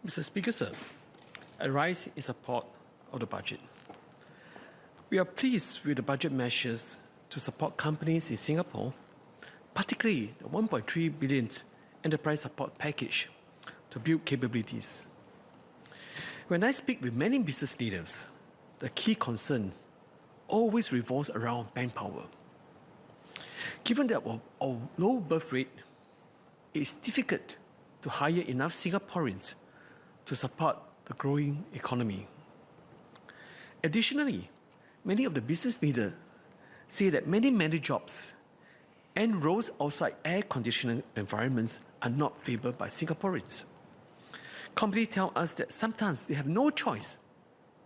Mr. Speaker, sir, I rise in support of the budget. We are pleased with the budget measures to support companies in Singapore, particularly the 1.3 billion enterprise support package to build capabilities. When I speak with many business leaders, the key concern always revolves around manpower. Given that our low birth rate, it is difficult to hire enough Singaporeans to support the growing economy. Additionally, many of the business leaders say that many jobs and roles outside air-conditioned environments are not favoured by Singaporeans. Companies tell us that sometimes they have no choice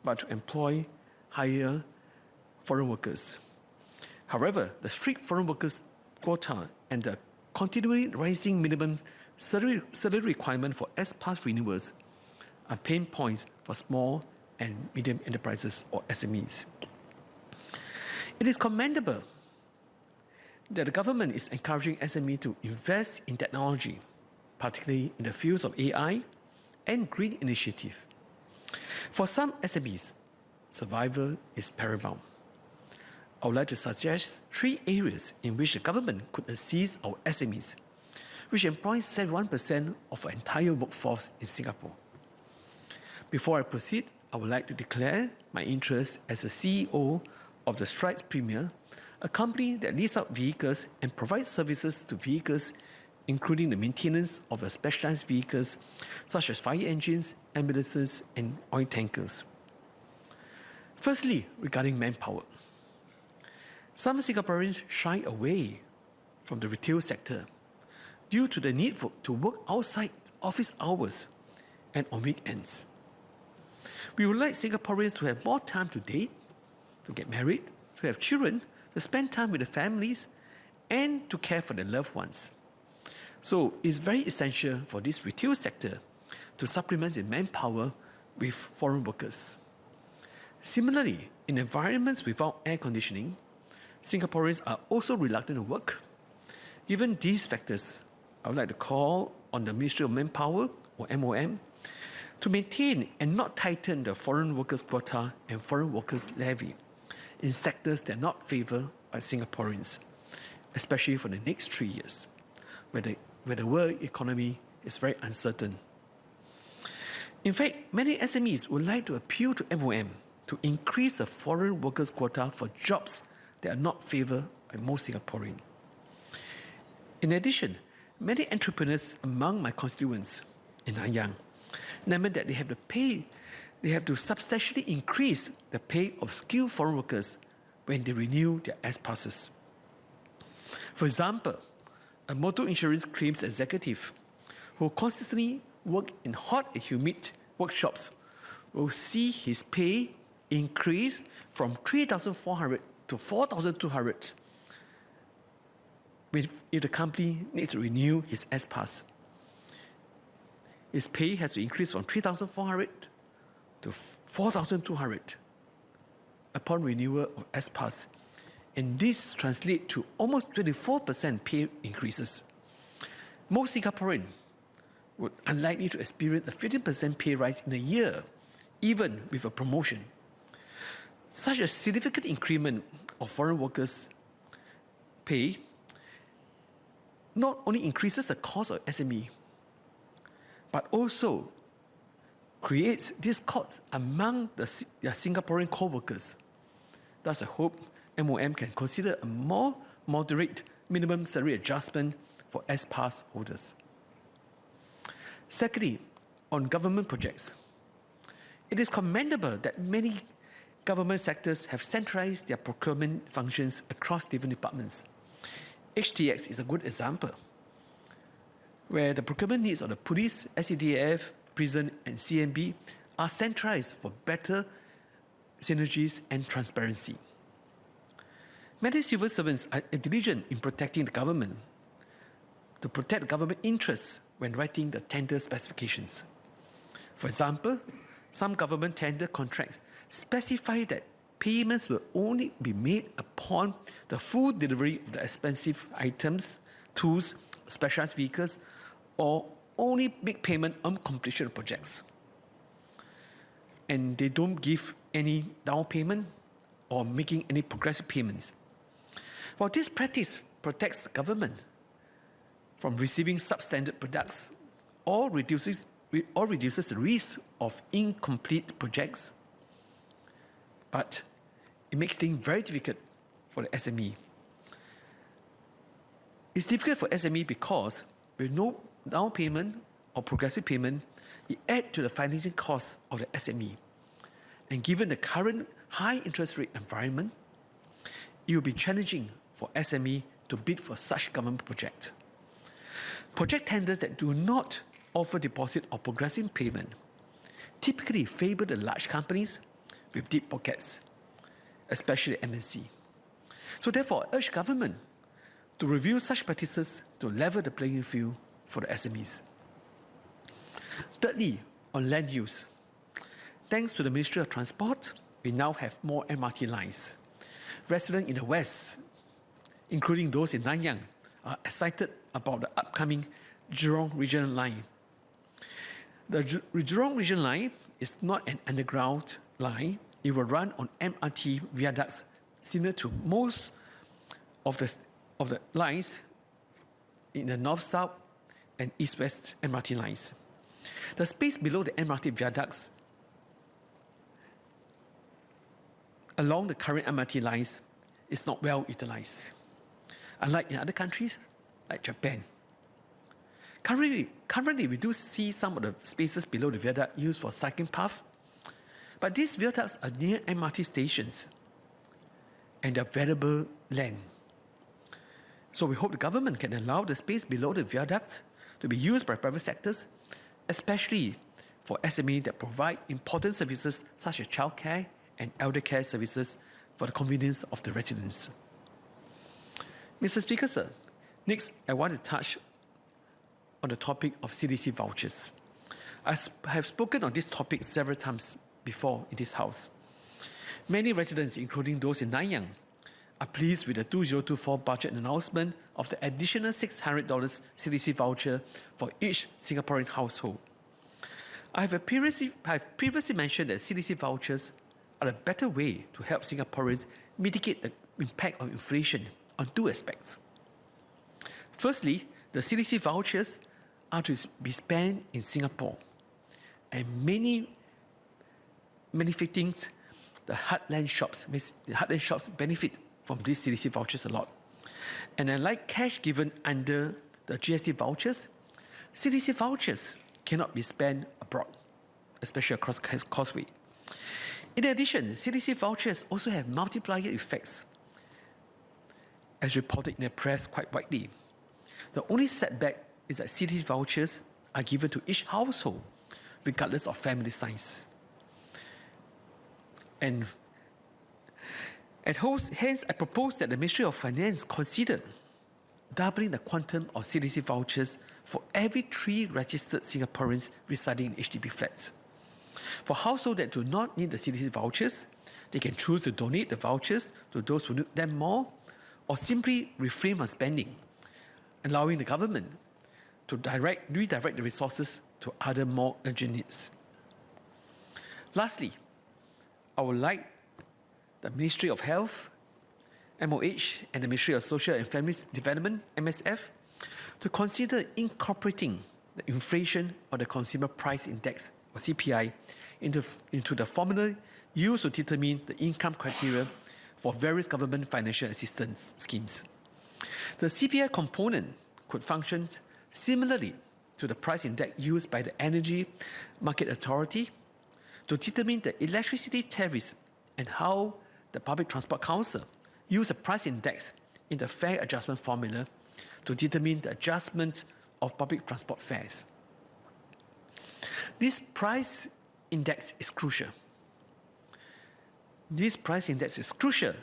but to hire foreign workers. However, the strict foreign workers quota and the continually rising minimum salary requirement for S-Pass renewals are pain points for small and medium enterprises or SMEs. It is commendable that the government is encouraging SME to invest in technology, particularly in the fields of AI and green initiative. For some SMEs, survival is paramount. I would like to suggest 3 areas in which the government could assist our SMEs, which employs 71% of our entire workforce in Singapore. Before I proceed, I would like to declare my interest as a CEO of the Strides Premier, a company that leases out vehicles and provides services to vehicles, including the maintenance of the specialized vehicles such as fire engines, ambulances, and oil tankers. Firstly, regarding manpower. Some Singaporeans shy away from the retail sector due to the need to work outside office hours and on weekends. We would like Singaporeans to have more time to date, to get married, to have children, to spend time with their families, and to care for their loved ones. So it's very essential for this retail sector to supplement its manpower with foreign workers. Similarly, in environments without air conditioning, Singaporeans are also reluctant to work. Given these factors, I would like to call on the Ministry of Manpower, or MOM, to maintain and not tighten the foreign workers quota and foreign workers levy in sectors that are not favoured by Singaporeans, especially for the next 3 years, where the world economy is very uncertain. In fact, many SMEs would like to appeal to MOM to increase the foreign workers quota for jobs that are not favoured by most Singaporeans. In addition, many entrepreneurs among my constituents in Nanyang lament that they have to substantially increase the pay of skilled foreign workers when they renew their S-passes. For example, a motor insurance claims executive who consistently work in hot and humid workshops will see his pay increase from 3,400 to 4,200 if the company needs to renew his S-Pass. His pay has to increase from 3,400 to 4,200 upon renewal of S-Pass, and this translates to almost 24% pay increases. Most Singaporeans would unlikely to experience a 15% pay rise in a year, even with a promotion. Such a significant increment of foreign workers' pay not only increases the cost of SME, but also creates discord among their Singaporean co-workers. Thus, I hope MOM can consider a more moderate minimum salary adjustment for S-Pass holders. Secondly, on government projects, it is commendable that many government sectors have centralized their procurement functions across different departments. HTX is a good example, where the procurement needs of the police, SCDF, prison, and CMB are centralized for better synergies and transparency. Many civil servants are diligent in protecting the government, to protect government interests when writing the tender specifications. For example, some government tender contracts specify that payments will only be made upon the full delivery of the expensive items, tools, specialized vehicles, or only make payment on completion of projects. and they don't give any down payment or making any progressive payments. While this practice protects the government from receiving substandard products or reduces the risk of incomplete projects, but it makes things very difficult for the SME. It's difficult for SME because with no down payment or progressive payment, it adds to the financing cost of the SME. And given the current high interest rate environment, it will be challenging for SME to bid for such government projects. Project tenders that do not offer deposit or progressive payment typically favor the large companies with deep pockets, especially MNC. So therefore, I urge government to review such practices to level the playing field for the SMEs. Thirdly, on land use. Thanks to the Ministry of Transport, we now have more MRT lines. Residents in the West, including those in Nanyang, are excited about the upcoming Jurong Regional Line. The Jurong Regional Line is not an underground line. It will run on MRT viaducts similar to most of the lines in the north-south and east-west MRT lines. The space below the MRT viaducts along the current MRT lines is not well utilized, unlike in other countries like Japan. Currently, we do see some of the spaces below the viaduct used for cycling paths, but these viaducts are near MRT stations and they're valuable land. So we hope the government can allow the space below the viaducts to be used by private sectors, especially for SME that provide important services such as childcare and elder care services for the convenience of the residents. Mr. Speaker, sir, next I want to touch on the topic of CDC vouchers. I have spoken on this topic several times before in this House. Many residents, including those in Nanyang, are pleased with the 2024 budget announcement of the additional $600 CDC voucher for each Singaporean household. I have previously mentioned that CDC vouchers are a better way to help Singaporeans mitigate the impact of inflation on two aspects. Firstly, the CDC vouchers are to be spent in Singapore, and many things, the heartland shops benefit from these CDC vouchers a lot. And unlike cash given under the GST vouchers, CDC vouchers cannot be spent abroad, especially across Causeway. In addition, CDC vouchers also have multiplier effects, as reported in the press quite widely. The only setback is that CDC vouchers are given to each household, regardless of family size. And hence, I propose that the Ministry of Finance consider doubling the quantum of CDC vouchers for every 3 registered Singaporeans residing in HDB flats. For households that do not need the CDC vouchers, they can choose to donate the vouchers to those who need them more, or simply refrain from spending, allowing the government to redirect the resources to other more urgent needs. Lastly, I would like the Ministry of Health, MOH, and the Ministry of Social and Family Development, MSF, to consider incorporating the inflation or the Consumer Price Index, or CPI, into the formula used to determine the income criteria for various government financial assistance schemes. The CPI component could function similarly to the price index used by the Energy Market Authority to determine the electricity tariffs, and how the Public Transport Council use a price index in the fare adjustment formula to determine the adjustment of public transport fares. This price index is crucial. This price index is crucial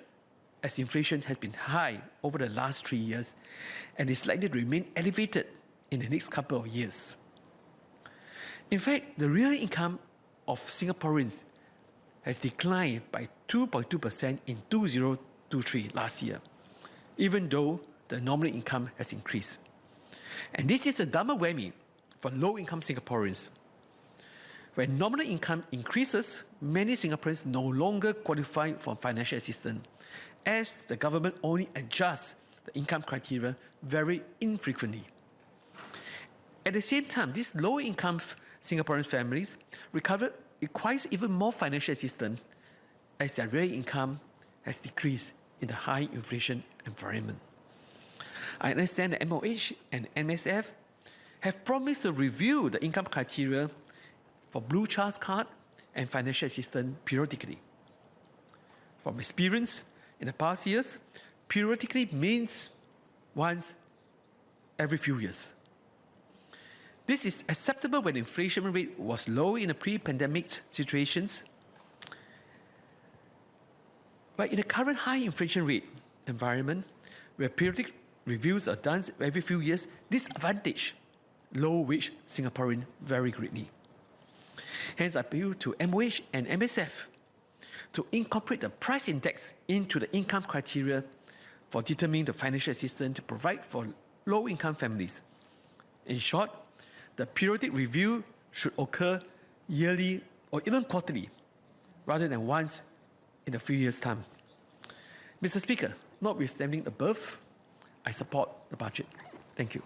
as inflation has been high over the last 3 years and is likely to remain elevated in the next couple of years. In fact, the real income of Singaporeans has declined by 2.2% in 2023 last year, even though the nominal income has increased. And this is a double whammy for low-income Singaporeans. When nominal income increases, many Singaporeans no longer qualify for financial assistance, as the government only adjusts the income criteria very infrequently. At the same time, these low-income Singaporean families requires even more financial assistance as their real income has decreased in the high inflation environment. I understand that MOH and MSF have promised to review the income criteria for Blue Child's Card and financial assistance periodically. From experience in the past years, periodically means once every few years. This is acceptable when the inflation rate was low in the pre-pandemic situations. But in the current high inflation rate environment, where periodic reviews are done every few years, disadvantage low-wage Singaporeans very greatly. Hence, I appeal to MOH and MSF to incorporate the price index into the income criteria for determining the financial assistance to provide for low-income families. In short, the periodic review should occur yearly or even quarterly, rather than once in a few years' time. Mr. Speaker, notwithstanding above, I support the budget. Thank you.